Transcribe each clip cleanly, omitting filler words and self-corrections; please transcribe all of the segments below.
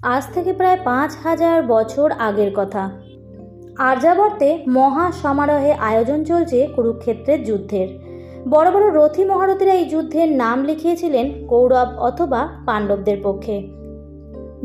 আজ থেকে প্রায় ৫,০০০ বছর আগের কথা। আর্যাবর্তে মহা সমারোহে আয়োজন চলছে কুরুক্ষেত্রের যুদ্ধের। বড় বড় রথী মহারথীরা এই যুদ্ধের নাম লিখিয়েছিলেন কৌরব অথবা পাণ্ডবদের পক্ষে।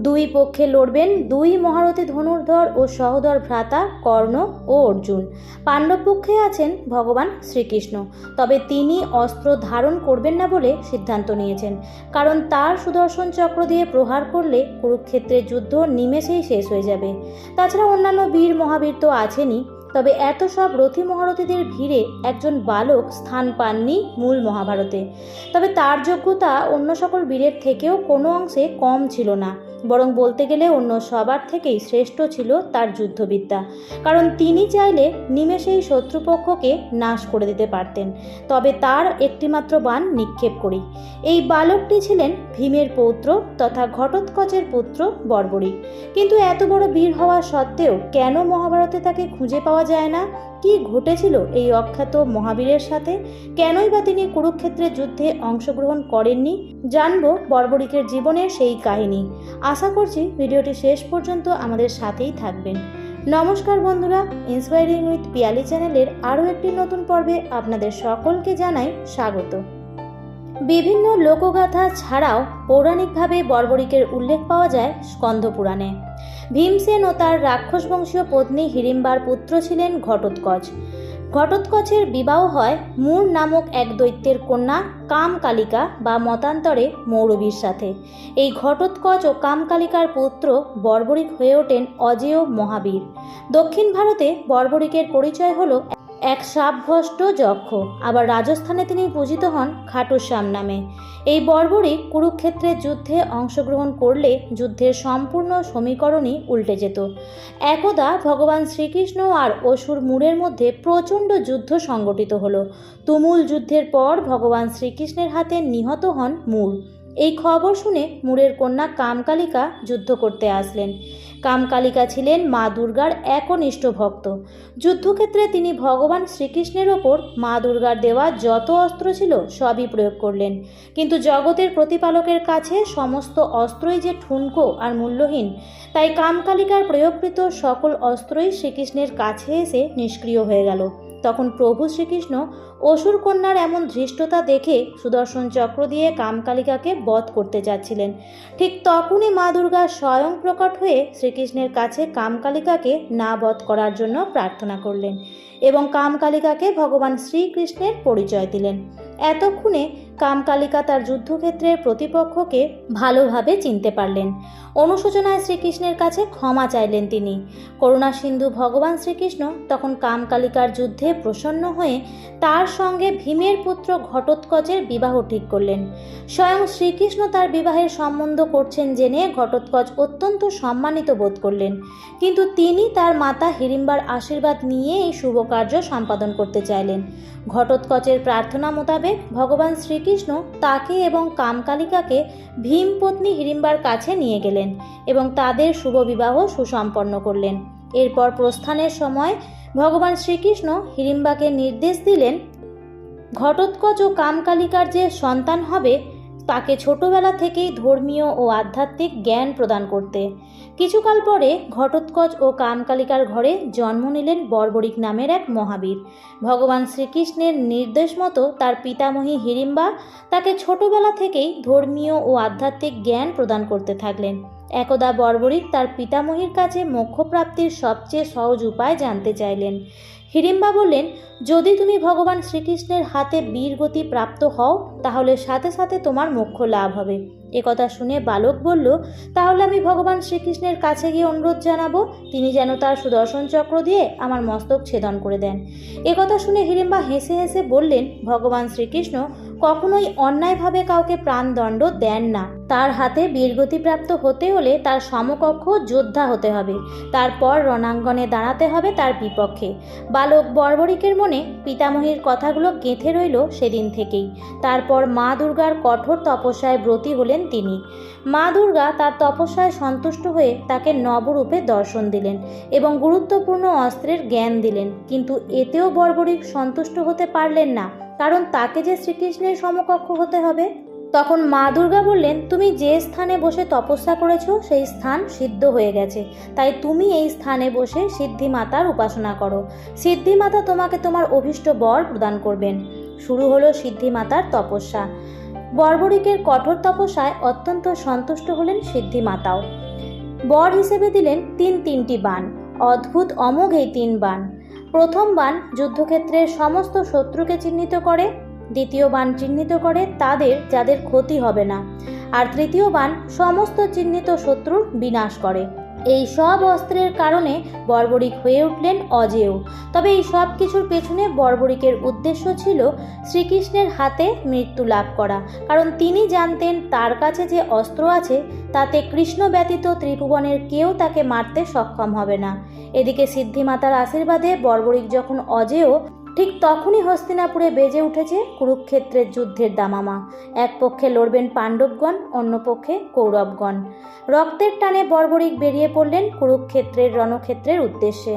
দুই পক্ষে লড়বেন দুই মহারথী ধনুর্ধর ও সহোদর ভ্রাতা কর্ণ ও অর্জুন। পাণ্ডব পক্ষে আছেন ভগবান শ্রীকৃষ্ণ, তবে তিনি অস্ত্র ধারণ করবেন না বলে সিদ্ধান্ত নিয়েছেন, কারণ তার সুদর্শন চক্র দিয়ে প্রহার করলে কুরুক্ষেত্রের যুদ্ধ নিমেষেই শেষ হয়ে যাবে। তাছাড়া অন্যান্য বীর মহাবীর তো আছেনই, তবে এত সব রথী মহারথীদের ভিড়ে একজন বালক স্থান পাননি মূল মহাভারতে। তবে তার যোগ্যতা অন্য সকল বীরের থেকেও কোনো অংশে কম ছিল না, বরং বলতে গেলে অন্য সবার থেকেই শ্রেষ্ঠ ছিল তার যুদ্ধবিদ্যা, কারণ তিনি চাইলে নিমেষেই শত্রুপক্ষকে নাশ করে দিতে পারতেন। তবে তার একটিমাত্র বাণ নিক্ষেপ করি। এই বালকটি ছিলেন ভীমের পৌত্র তথা ঘটোৎকচের পুত্র বর্বরী। কিন্তু এত বড় বীর হওয়া সত্ত্বেও কেন মহাভারতে তাকে খুঁজে পাওয়া যায় না? কি ঘটেছিল এই অখ্যাত মহাবীরের সাথে? কেনই বা তিনি কুরুক্ষেত্রের যুদ্ধে অংশগ্রহণ করেননি? জানবো বর্বরীকের জীবনের সেই কাহিনী। আশা করছি ভিডিওটি শেষ পর্যন্ত আমাদের সাথেই থাকবেন। নমস্কার বন্ধুরা, ইন্সপায়ারিং উইথ পিয়ালি চ্যানেলের আরও একটি নতুন পর্বে আপনাদের সকলকে জানাই স্বাগত। বিভিন্ন লোকগাথা ছাড়াও পৌরাণিকভাবে বর্বরীকের উল্লেখ পাওয়া যায় স্কন্দ পুরাণে। ভীমসেন ও তার রাক্ষস বংশীয় পত্নী হিড়িম্বার পুত্র ছিলেন ঘটোৎকচ। ঘটোৎকচের বিবাহ হয় মূর নামক এক দৈত্যের কন্যা কামকালিকা বা মতান্তরে মৌরবীর সাথে। এই ঘটোৎকচ ও কামকালিকার পুত্র বর্বরীক হয়ে ওঠেন অজেয় মহাবীর। দক্ষিণ ভারতে বর্বরীকের পরিচয় হলো এক সাপভ্রষ্ট যক্ষ, আবার রাজস্থানে তিনি পূজিত হন খাটুশ্যাম নামে। এই বর্বরী কুরুক্ষেত্রের যুদ্ধে অংশগ্রহণ করলে যুদ্ধের সম্পূর্ণ সমীকরণই উল্টে যেত। একদা ভগবান শ্রীকৃষ্ণ আর অসুর মূরের মধ্যে প্রচণ্ড যুদ্ধ সংগঠিত হলো। তুমুল যুদ্ধের পর ভগবান শ্রীকৃষ্ণের হাতে নিহত হন মূর। এই খবর শুনে মূরের কন্যা কামকালিকা যুদ্ধ করতে আসলেন। কামকালিকা ছিলেন মা দুর্গার একনিষ্ঠ ভক্ত। যুদ্ধক্ষেত্রে তিনি ভগবান শ্রীকৃষ্ণের ওপর মা দুর্গার দেওয়া যত অস্ত্র ছিল সবই প্রয়োগ করলেন। কিন্তু জগতের প্রতিপালকের কাছে সমস্ত অস্ত্রই যে ঠুনকো আর মূল্যহীন, তাই কামকালিকার প্রয়োগকৃত সকল অস্ত্রই শ্রীকৃষ্ণের কাছে এসে নিষ্ক্রিয় হয়ে গেল। তখন প্রভু শ্রীকৃষ্ণ অসুর কন্যার এমন ধৃষ্টতা দেখে সুদর্শন চক্র দিয়ে কামকালিকাকে বধ করতে যাচ্ছিলেন। ঠিক তখনই মা দুর্গা স্বয়ং প্রকট হয়ে শ্রীকৃষ্ণের কাছে কামকালিকাকে না বধ করার জন্য প্রার্থনা করলেন এবং কামকালিকাকে ভগবান শ্রীকৃষ্ণের পরিচয় দিলেন। এতক্ষণে কামকালিকা তার যুদ্ধক্ষেত্রের প্রতিপক্ষকে ভালোভাবে চিনতে পারলেন। অনুশোচনায় শ্রীকৃষ্ণের কাছে ক্ষমা চাইলেন তিনি। করুণা সিন্ধু ভগবান শ্রীকৃষ্ণ তখন কামকালিকার যুদ্ধে প্রসন্ন হয়ে তার সঙ্গে ভীমের পুত্র ঘটোৎকচের বিবাহ ঠিক করলেন। স্বয়ং শ্রীকৃষ্ণ তার বিবাহের সম্বন্ধ করছেন জেনে ঘটোৎকচ অত্যন্ত সম্মানিত বোধ করলেন। কিন্তু তিনি তার মাতা হিড়িম্বার আশীর্বাদ নিয়ে এই শুভ কার্য সম্পাদন করতে চাইলেন। ঘটোৎকচের প্রার্থনা মোতাবেক ভগবান শ্রীকৃষ্ণ তাকে এবং কামকালিকাকে ভীম পত্নী হিড়িম্বার কাছে নিয়ে গেলেন এবং তাদের শুভ বিবাহ সুসম্পন্ন করলেন। এরপর প্রস্থানের সময় ভগবান শ্রীকৃষ্ণ হিড়িম্বাকে নির্দেশ দিলেন ঘটোৎকচ ও কামকালিকার যে সন্তান হবে তাকে ছোটবেলা থেকেই ধর্মীয় ও আধ্যাত্মিক জ্ঞান প্রদান করতে। কিছুকাল পরে ঘটোৎকচ ও কামকালিকার ঘরে জন্ম নিলেন বর্বরীক নামের এক মহাবীর। ভগবান শ্রীকৃষ্ণের নির্দেশ মতো তার পিতামহী হিড়িম্বা তাকে ছোটবেলা থেকেই ধর্মীয় ও আধ্যাত্মিক জ্ঞান প্রদান করতে থাকলেন। একদা বর্বরীক তার পিতামহীর কাছে মোক্ষপ্রাপ্তির সবচেয়ে সহজ উপায় জানতে চাইলেন। হিড়িম্বা বললেন, যদি তুমি ভগবান শ্রীকৃষ্ণের হাতে বীরগতি প্রাপ্ত হও তাহলে সাথে সাথে তোমার মোক্ষ লাভ হবে। একথা শুনে বালক বলল, তাহলে আমি ভগবান শ্রীকৃষ্ণের কাছে গিয়ে অনুরোধ জানাবো তিনি যেন তার সুদর্শন চক্র দিয়ে আমার মস্তক ছেদন করে দেন। একথা শুনে হিড়িম্বা হেসে হেসে বললেন, ভগবান শ্রীকৃষ্ণ কখনোই অন্যায়ভাবে কাউকে প্রাণদণ্ড দেন না। তার হাতে বীরগতি প্রাপ্ত হতে হলে তার সমকক্ষ যোদ্ধা হতে হবে, তারপর রণাঙ্গনে দাঁড়াতে হবে তার বিপক্ষে। বালক বর্বরীকের মনে পিতামহীর কথাগুলো গেঁথে রইল সেদিন থেকেই। তারপর মা দুর্গার কঠোর তপস্যায় ব্রতী হলেন তিনি। মা দুর্গা তার তপস্যায় সন্তুষ্ট হয়ে তাকে নবরূপে দর্শন দিলেন এবং গুরুত্বপূর্ণ অস্ত্রের জ্ঞান দিলেন। কিন্তু এতেও বর্বরীক সন্তুষ্ট হতে পারলেন না, কারণ তাকে যে শ্রীকৃষ্ণের সমকক্ষ হতে হবে। তখন মা দুর্গা বললেন, তুমি যে স্থানে বসে তপস্যা করেছো সেই স্থান সিদ্ধ হয়ে গেছে, তাই তুমি এই স্থানে বসে সিদ্ধিমাতার উপাসনা করো। সিদ্ধিমাতা তোমাকে তোমার অভীষ্ট বর প্রদান করবেন। শুরু হলো সিদ্ধিমাতার তপস্যা। বর্বরিকের কঠোর তপস্যায় অত্যন্ত সন্তুষ্ট হলেন সিদ্ধিমাতাও। বর হিসেবে দিলেন তিনটি বাণ। অদ্ভুত অমোঘ এই 3 বাণ। প্রথম বাণ যুদ্ধক্ষেত্রের সমস্ত শত্রুকে চিহ্নিত করে, দ্বিতীয় বাণ চিহ্নিত করে তাদের যাদের ক্ষতি হবে না, আর তৃতীয় বাণ সমস্ত চিহ্নিত শত্রুর বিনাশ করে। এই সব অস্ত্রের কারণে বর্বরিক হয়ে উঠলেন অজেয়। তবে এই সব কিছুর পেছনে বর্বরিকের উদ্দেশ্য ছিল শ্রীকৃষ্ণের হাতে মৃত্যু লাভ করা, কারণ তিনি জানতেন তার কাছে যে অস্ত্র আছে তাতে কৃষ্ণ ব্যতীত ত্রিভুবনের কেউ তাকে মারতে সক্ষম হবে না। এদিকে সিদ্ধিমাতার আশীর্বাদে বর্বরিক যখন অজেয়, ঠিক তখনই হস্তিনাপুরে বেজে উঠেছে কুরুক্ষেত্রের যুদ্ধের দামামা। এক পক্ষে লড়বেন পাণ্ডবগণ, অন্য পক্ষে কৌরবগণ। রক্তের টানে বর্বরিক বেরিয়ে পড়লেন কুরুক্ষেত্রের রণক্ষেত্রের উদ্দেশ্যে।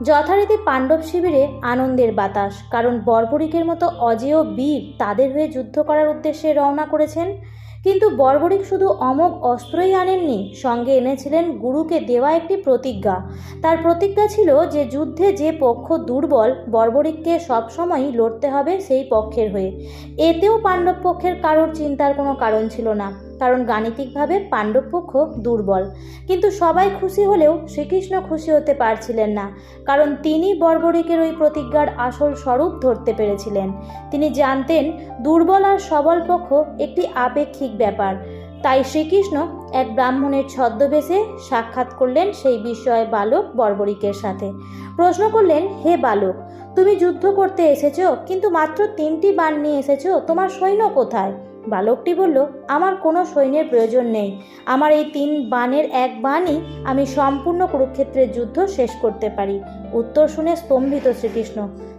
যথারীতি পাণ্ডব শিবিরে আনন্দের বাতাস, কারণ বর্বরিকের মতো অজেয় বীর তাদের হয়ে যুদ্ধ করার উদ্দেশ্যে রওনা করেছেন। কিন্তু বর্বরিক শুধু অমোঘ অস্ত্রই আনেননি, সঙ্গে এনেছিলেন গুরুকে দেওয়া একটি প্রতিজ্ঞা। তার প্রতিজ্ঞা ছিল যে যুদ্ধে যে পক্ষ দুর্বল, বর্বরিককে সবসময়ই লড়তে হবে সেই পক্ষের হয়ে। এতেও পাণ্ডব পক্ষের কারোর চিন্তার কোনো কারণ ছিল না, কারণ গাণিতিকভাবে পাণ্ডব পক্ষ দুর্বল। কিন্তু সবাই খুশি হলেও শ্রীকৃষ্ণ খুশি হতে পারছিলেন না, কারণ তিনি বর্বরিকের ওই প্রতিজ্ঞার আসল স্বরূপ ধরতে পেরেছিলেন। তিনি জানতেন দুর্বল আর সবল পক্ষ একটি আপেক্ষিক ব্যাপার। তাই শ্রীকৃষ্ণ এক ব্রাহ্মণের ছদ্মবেশে সাক্ষাৎ করলেন সেই বিষয়ে বালক বর্বরিকের সাথে। প্রশ্ন করলেন, হে বালক, তুমি যুদ্ধ করতে এসেছো, কিন্তু মাত্র 3টি বাণ নিয়ে এসেছো, তোমার সৈন্য কোথায়? বালকটি বলল, আমার কোনো সৈন্যের প্রয়োজন নেই। আমার এই 3 বাণের এক বাণই আমি সম্পূর্ণ কুরুক্ষেত্রের যুদ্ধ শেষ করতে পারি। উত্তর শুনে স্তম্ভিত শ্রীকৃষ্ণ।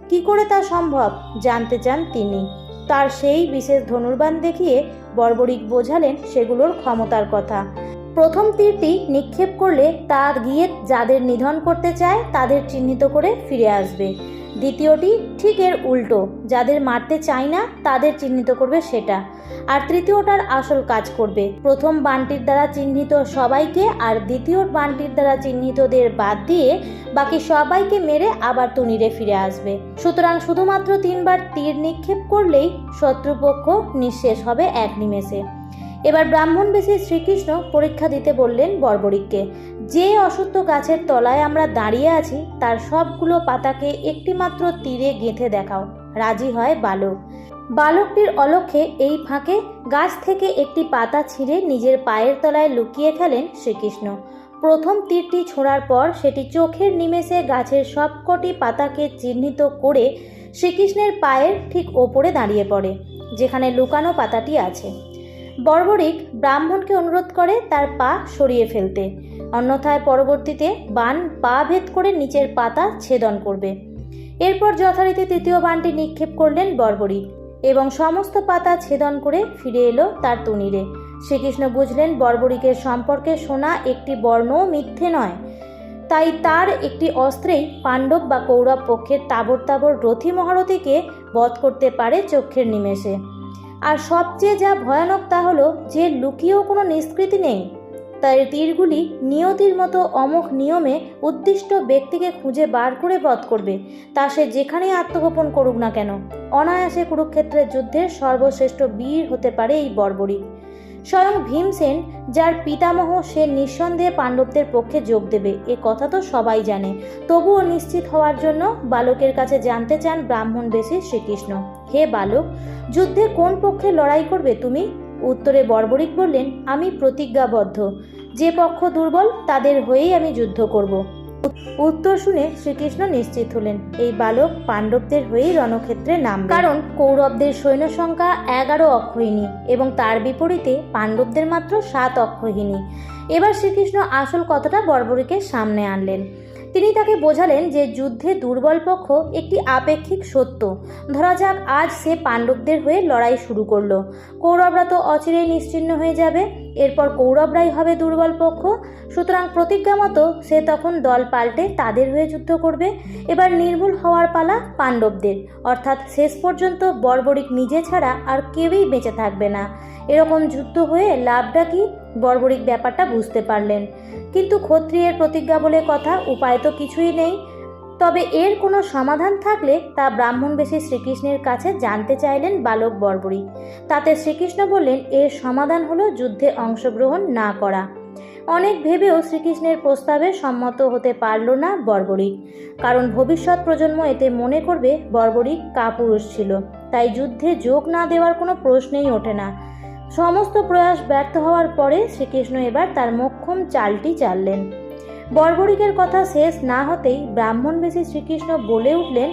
কি করে তা সম্ভব জানতে চান তিনি। তার সেই বিশেষ ধনুর্বাণ দেখিয়ে বর্বরিক বোঝালেন সেগুলোর ক্ষমতার কথা। প্রথম তীরটি নিক্ষেপ করলে তা গিয়ে যাদের নিধন করতে চায় তাদের চিহ্নিত করে ফিরে আসবে। দ্বিতীয়টি ঠিক এর উল্টো, যাদের মারতে চায় না তাদের চিহ্নিত করবে সেটা। আর তৃতীয়টার আসল কাজ করবে। প্রথম বাণটির দ্বারা চিহ্নিত সবাইকে আর দ্বিতীয় বাণটির দ্বারা চিহ্নিতদের বাদ দিয়ে বাকি সবাইকে মেরে আবার তুনিরে ফিরে আসবে। সুতরাং শুধুমাত্র 3 বার তীর নিক্ষেপ করলেই শত্রুপক্ষ নিঃশেষ হবে এক নিমেষে। এবার ব্রাহ্মণবেশী শ্রীকৃষ্ণ পরীক্ষা দিতে বললেন বর্বরিককে। যে অশ্বত্থ গাছের তলায় আমরা দাঁড়িয়ে আছি তার সবগুলো পাতাকে একটিমাত্র তীরে গেঁথে দেখাও। রাজি হয় বালক। বালকটির অলক্ষ্যে এই ফাঁকে গাছ থেকে একটি পাতা ছিঁড়ে নিজের পায়ের তলায় লুকিয়ে ফেলেন শ্রীকৃষ্ণ। প্রথম তীরটি ছোঁড়ার পর সেটি চোখের নিমেষে গাছের সবকটি পাতাকে চিহ্নিত করে শ্রীকৃষ্ণের পায়ের ঠিক ওপরে দাঁড়িয়ে পড়ে, যেখানে লুকানো পাতাটি আছে। বর্বরিক ব্রাহ্মণকে অনুরোধ করে তার পা সরিয়ে ফেলতে, অন্যথায় পরবর্তীতে বাণ পা ভেদ করে নিচের পাতা ছেদন করবে। এরপর যথারীতি তৃতীয় বাণটি নিক্ষেপ করলেন বর্বরিক এবং সমস্ত পাতা ছেদন করে ফিরে এলো তার তুনিরে। শ্রীকৃষ্ণ বুঝলেন বর্বরিকের সম্পর্কে শোনা একটি বর্ণও মিথ্যে নয়, তাই তার একটি অস্ত্রেই পাণ্ডব বা কৌরব পক্ষের তাবড় তাবড় রথী মহারথীকে বধ করতে পারে চক্ষের নিমেষে। আর সবচেয়ে যা ভয়ানক তা হলো যে লুকিয়েও কোনো নিষ্কৃতি নেই। তাই তীরগুলি নিয়তির মতো অমোঘ নিয়মে উদ্দিষ্ট ব্যক্তিকে খুঁজে বার করে বধ করবে, তা সে যেখানেই আত্মগোপন করুক না কেন। অনায়াসে কুরুক্ষেত্রের যুদ্ধের সর্বশ্রেষ্ঠ বীর হতে পারে এই বর্বরিক। স্বয়ং ভীমসেন, যার পিতামহ, সে নিঃসন্দেহে পাণ্ডবদের পক্ষে যোগ দেবে, এ কথা তো সবাই জানে। তবুও নিশ্চিত হওয়ার জন্য বালকের কাছে জানতে চান ব্রাহ্মণবেশী শ্রীকৃষ্ণ, হে বালক, যুদ্ধে কোন পক্ষে লড়াই করবে তুমি? উত্তরে বর্বরিক বললেন, আমি প্রতিজ্ঞাবদ্ধ, যে পক্ষ দুর্বল তাদের হয়েই আমি যুদ্ধ করব। উত্তর শুনে শ্রীকৃষ্ণ নিশ্চিত হলেন এই বালক পাণ্ডবদের হয়েই রণক্ষেত্রে নামবে, কারণ কৌরবদের সৈন্য সংখ্যা 11 অক্ষৌহিনী এবং তার বিপরীতে পাণ্ডবদের মাত্র 7 অক্ষৌহিনী। এবার শ্রীকৃষ্ণ আসল কথাটা বর্বরিকের সামনে আনলেন। তিনি তাকে বোঝালেন যে যুদ্ধে দুর্বল পক্ষ একটি আপেক্ষিক সত্য। ধরা যাক আজ সে পাণ্ডবদের হয়ে লড়াই শুরু করলো, কৌরবরা তো অচিরেই নিশ্চিহ্ন হয়ে যাবে, এরপর কৌরবরাই হবে দুর্বল পক্ষ। সুতরাং প্রতিজ্ঞা মতো সে তখন দল পাল্টে তাদের হয়ে যুদ্ধ করবে। এবার নির্মূল হওয়ার পালা পাণ্ডবদের, অর্থাৎ শেষ পর্যন্ত বর্বরিক নিজে ছাড়া আর কেউই বেঁচে থাকবে না। এরকম যুদ্ধ হয়ে লাভটা কি? বর্বরিক ব্যাপারটা বুঝতে পারলেন, কিন্তু ক্ষত্রিয়ের প্রতিজ্ঞা বলে কথা, উপায় তো কিছুই নেই। তবে এর কোনো সমাধান থাকলে তা ব্রাহ্মণবেশী শ্রীকৃষ্ণের কাছে জানতে চাইলেন বালক বর্বরিক। তাতে শ্রীকৃষ্ণ বললেন, এর সমাধান হলো যুদ্ধে অংশগ্রহণ না করা। অনেক ভেবেও শ্রীকৃষ্ণের প্রস্তাবে সম্মত হতে পারল না বর্বরিক, কারণ ভবিষ্যৎ প্রজন্ম এতে মনে করবে বর্বরিক কাপুরুষ ছিল, তাই যুদ্ধে যোগ না দেওয়ার কোনো প্রশ্নই ওঠে না। সমস্ত প্রয়াস ব্যর্থ হওয়ার পরে শ্রীকৃষ্ণ এবার তার মোক্ষম চালটি চাললেন। বর্বরিকের কথা শেষ না হতেই ব্রাহ্মণবেশী শ্রীকৃষ্ণ বলে উঠলেন,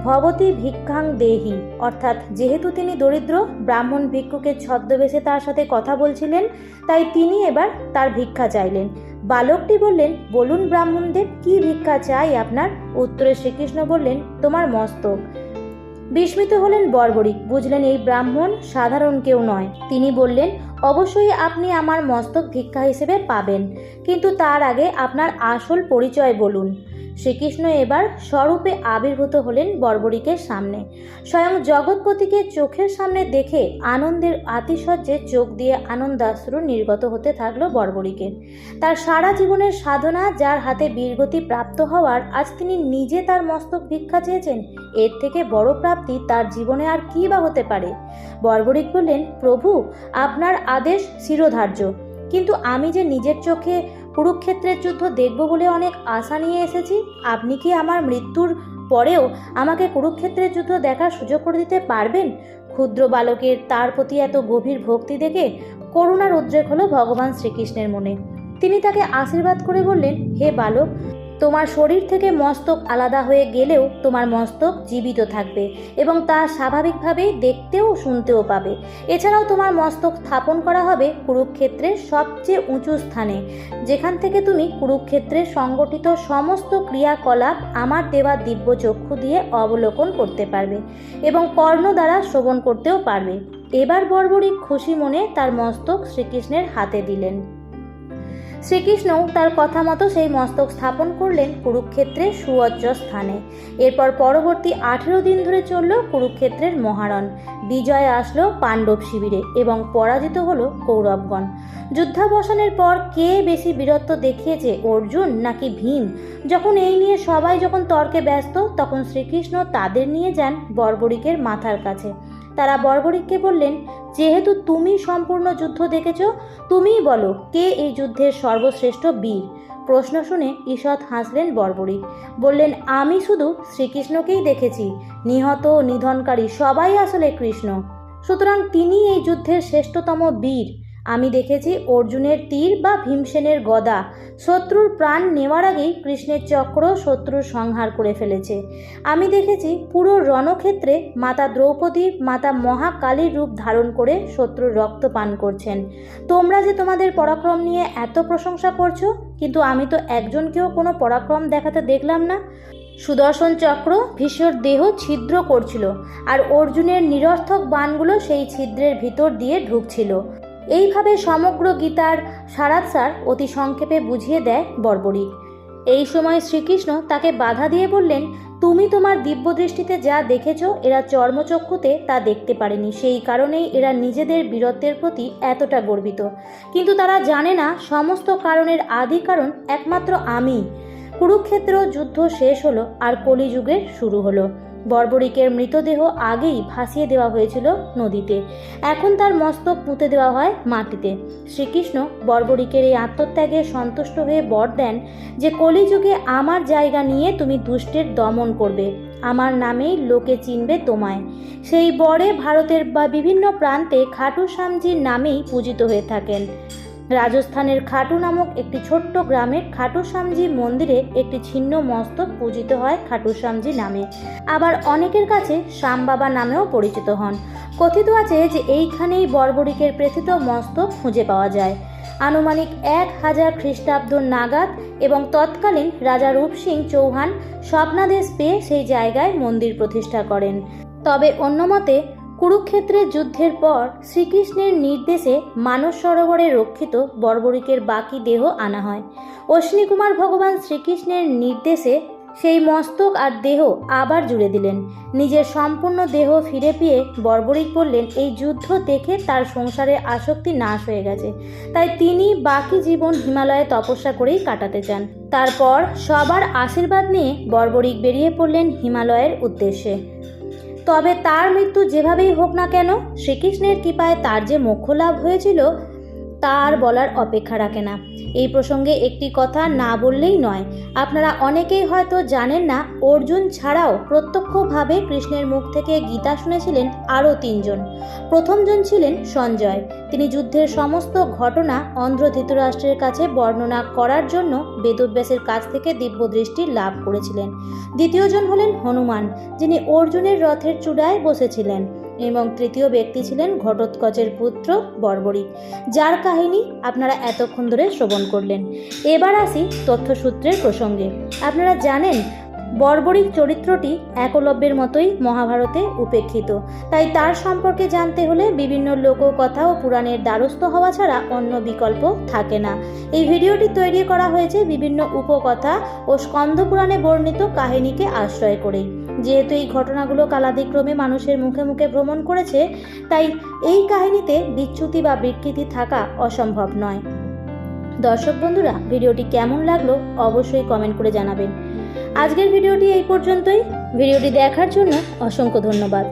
ভবতী ভিক্ষাং দেহি, অর্থাৎ যেহেতু তিনি দরিদ্র, ব্রাহ্মণ ভিক্ষুকের ছদ্মবেশে তার সাথে কথা বলছিলেন, তাই তিনি এবার তার ভিক্ষা চাইলেন। বালকটি বললেন, বলুন ব্রাহ্মণদেব, কি ভিক্ষা চাই আপনার? উত্তরে শ্রীকৃষ্ণ বললেন, তোমার মস্তক। বিস্মিত হলেন বর্বরিক, বুঝলেন এই ব্রাহ্মণ সাধারণ কেউ নয়। তিনি বললেন, অবশ্যই আপনি আমার মস্তক ভিক্ষা হিসেবে পাবেন, কিন্তু তার আগে আপনার আসল পরিচয় বলুন। শ্রীকৃষ্ণ এবার স্বরূপে আবির্ভূত হলেন বর্বরিকের সামনে। স্বয়ং জগৎপতিকে চোখের সামনে দেখে আনন্দের আতিশয্যে চোখ দিয়ে আনন্দাশ্রু নির্গত হতে থাকলো বর্বরিকের। তার সারা জীবনের সাধনা, যার হাতে বীরগতি প্রাপ্ত হওয়ার, আজ তিনি নিজে তার মস্তক ভিক্ষা চেয়েছেন। এর থেকে বড় প্রাপ্তি তার জীবনে আর কী বা হতে পারে? বর্বরিক বললেন, প্রভু, আপনার আদেশ শিরোধার্য, কিন্তু আমি যে নিজের চোখে কুরুক্ষেত্রের যুদ্ধ দেখব বলে অনেক আশা নিয়ে এসেছি। আপনি কি আমার মৃত্যুর পরেও আমাকে কুরুক্ষেত্রের যুদ্ধ দেখার সুযোগ করে দিতে পারবেন? ক্ষুদ্র বালকের তার প্রতি এত গভীর ভক্তি দেখে করুণার উদ্রেক হলো ভগবান শ্রীকৃষ্ণের মনে। তিনি তাকে আশীর্বাদ করে বললেন, হে বালক, তোমার শরীর থেকে মস্তক আলাদা হয়ে গেলেও তোমার মস্তক জীবিত থাকবে এবং তা স্বাভাবিকভাবেই দেখতেও শুনতেও পাবে। এছাড়াও তোমার মস্তক স্থাপন করা হবে কুরুক্ষেত্রের সবচেয়ে উঁচু স্থানে, যেখান থেকে তুমি কুরুক্ষেত্রে সংগঠিত সমস্ত ক্রিয়াকলাপ আমার দেওয়া দিব্য চক্ষু দিয়ে অবলোকন করতে পারবে এবং কর্ণ দ্বারা শ্রবণ করতেও পারবে। এবার বর্বরিক খুশি মনে তার মস্তক শ্রীকৃষ্ণের হাতে দিলেন। শ্রীকৃষ্ণও তার কথা মতো সেই মস্তক স্থাপন করলেন কুরুক্ষেত্রের সুউচ্চ স্থানে। এরপর পরবর্তী 18 দিন ধরে চলল কুরুক্ষেত্রের মহারণ। বিজয় আসলো পাণ্ডব শিবিরে এবং পরাজিত হলো কৌরবগণ। যুদ্ধাবসানের পর কে বেশি বীরত্ব দেখিয়েছে, অর্জুন নাকি ভীম? যখন এই নিয়ে সবাই তর্কে ব্যস্ত, তখন শ্রীকৃষ্ণ তাদের নিয়ে যান বর্বরিকের মাথার কাছে। তারা বর্বরিককে বললেন, যেহেতু তুমি সম্পূর্ণ যুদ্ধ দেখেছ, তুমিই বলো কে এই যুদ্ধের সর্বশ্রেষ্ঠ বীর। প্রশ্ন শুনে ঈষৎ হাসলেন বর্বরিক, বললেন, আমি শুধু শ্রীকৃষ্ণকেই দেখেছি, নিহত নিধনকারী সবাই আসলে কৃষ্ণ, সুতরাং তিনি এই যুদ্ধের শ্রেষ্ঠতম বীর। আমি দেখেছি অর্জুনের তীর বা ভীমসেনের গদা শত্রুর প্রাণ নেওয়ার আগেই কৃষ্ণের চক্র শত্রুর সংহার করে ফেলেছে। আমি দেখেছি পুরো রণক্ষেত্রে মাতা দ্রৌপদী মাতা মহাকালীর রূপ ধারণ করে শত্রুর রক্ত পান করছেন। তোমরা যে তোমাদের পরাক্রম নিয়ে এত প্রশংসা করছো, কিন্তু আমি তো একজনকেও কোনো পরাক্রম দেখাতে দেখলাম না। সুদর্শন চক্র ভীষ্মর দেহ ছিদ্র করছিল, আর অর্জুনের নিরর্থক বাণগুলো সেই ছিদ্রের ভিতর দিয়ে ঢুকছিল। এইভাবে সমগ্র গীতার সারাংশার অতি সংক্ষেপে বুঝিয়ে দেয় বর্বরিক। এই সময় শ্রীকৃষ্ণ তাকে বাধা দিয়ে বললেন, তুমি তোমার দিব্য দৃষ্টিতে যা দেখেছ, এরা চর্মচক্ষুতে তা দেখতে পারেনি, সেই কারণেই এরা নিজেদের বীরত্বের প্রতি এতটা গর্বিত। কিন্তু তারা জানে না সমস্ত কারণের আদি কারণ একমাত্র আমি। কুরুক্ষেত্র যুদ্ধ শেষ হলো আর কলিযুগের শুরু হলো। বর্বরিকের মৃতদেহ আগেই ভাসিয়ে দেওয়া হয়েছিল নদীতে, এখন তার মস্তক পুঁতে দেওয়া হয় মাটিতে। শ্রীকৃষ্ণ বর্বরিকের এই আত্মত্যাগে সন্তুষ্ট হয়ে বর দেন যে কলিযুগে আমার জায়গা নিয়ে তুমি দুষ্টের দমন করবে, আমার নামেই লোকে চিনবে তোমায়। সেই বরে ভারতের বিভিন্ন প্রান্তে খাটু শ্যামজির নামেই পূজিত হয়ে থাকেন। রাজস্থানের খাটু নামক একটি ছোট্ট গ্রামের খাটু শ্যামজি মন্দিরে একটি ছিন্ন মস্তক পূজিত হয় খাটু শ্যামজি নামে, আবার অনেকের কাছে শ্যাম বাবা নামেও পরিচিত হন। কথিত আছে যে এইখানেই বর্বরিকের প্রেথিত মস্তক খুঁজে পাওয়া যায়। আনুমানিক 1000 খ্রিস্টাব্দ নাগাদ এবং তৎকালীন রাজা রূপ সিং চৌহান স্বপ্নাদেশ পেয়ে সেই জায়গায় মন্দির প্রতিষ্ঠা করেন। তবে অন্যমতে কুরুক্ষেত্রের যুদ্ধের পর শ্রীকৃষ্ণের নির্দেশে মানস সরোবরে রক্ষিত বর্বরিকের বাকি দেহ আনা হয়। অশ্বিনীকুমার ভগবান শ্রীকৃষ্ণের নির্দেশে সেই মস্তক আর দেহ আবার জুড়ে দিলেন। নিজের সম্পূর্ণ দেহ ফিরে পেয়ে বর্বরিক বললেন, এই যুদ্ধ দেখে তার সংসারে আসক্তি নাশ হয়ে গেছে, তাই তিনি বাকি জীবন হিমালয়ে তপস্যা করেই কাটাতে চান। তারপর সবার আশীর্বাদ নিয়ে বর্বরিক বেরিয়ে পড়লেন হিমালয়ের উদ্দেশ্যে। তবে তার মৃত্যু যেভাবেই হোক না কেন, শ্রীকৃষ্ণের কৃপায় তার যে মোক্ষ লাভ হয়েছিল তার বলার অপেক্ষা রাখে না। এই প্রসঙ্গে একটি কথা না বললেই নয়। আপনারা অনেকেই হয়তো জানেন না, অর্জুন ছাড়াও প্রত্যক্ষভাবে কৃষ্ণের মুখ থেকে গীতা শুনেছিলেন আরও 3 জন। প্রথমজন ছিলেন সঞ্জয়। তিনি যুদ্ধের সমস্ত ঘটনা অন্ধ্র ধৃতরাষ্ট্রের কাছে বর্ণনা করার জন্য বেদব্যাসের কাছ থেকে দিব্যদৃষ্টি লাভ করেছিলেন। দ্বিতীয়জন হলেন হনুমান, যিনি অর্জুনের রথের চূড়ায় বসেছিলেন। এবং তৃতীয় ব্যক্তি ছিলেন ঘটোৎকচের পুত্র বর্বরিক, যার কাহিনী আপনারা এতক্ষণ ধরে শ্রবণ করলেন। এবার আসি তথ্যসূত্রের প্রসঙ্গে। আপনারা জানেন বর্বরিক চরিত্রটি একলব্যের মতোই মহাভারতে উপেক্ষিত, তাই তার সম্পর্কে জানতে হলে বিভিন্ন লোককথা ও পুরাণের দ্বারস্থ হওয়া ছাড়া অন্য বিকল্প থাকে না। এই ভিডিওটি তৈরি করা হয়েছে বিভিন্ন উপকথা ও স্কন্দ পুরাণে বর্ণিত কাহিনীকে আশ্রয় করেই। যেহেতু এই ঘটনাগুলো কালাদিক্রমে মানুষের মুখে মুখে ভ্রমণ করেছে, তাই এই কাহিনীতে বিচ্যুতি বা বিকৃতি থাকা অসম্ভব নয়। দর্শক বন্ধুরা, ভিডিওটি কেমন লাগলো অবশ্যই কমেন্ট করে জানাবেন। আজকের ভিডিওটি এই পর্যন্তই। ভিডিওটি দেখার জন্য অসংখ্য ধন্যবাদ।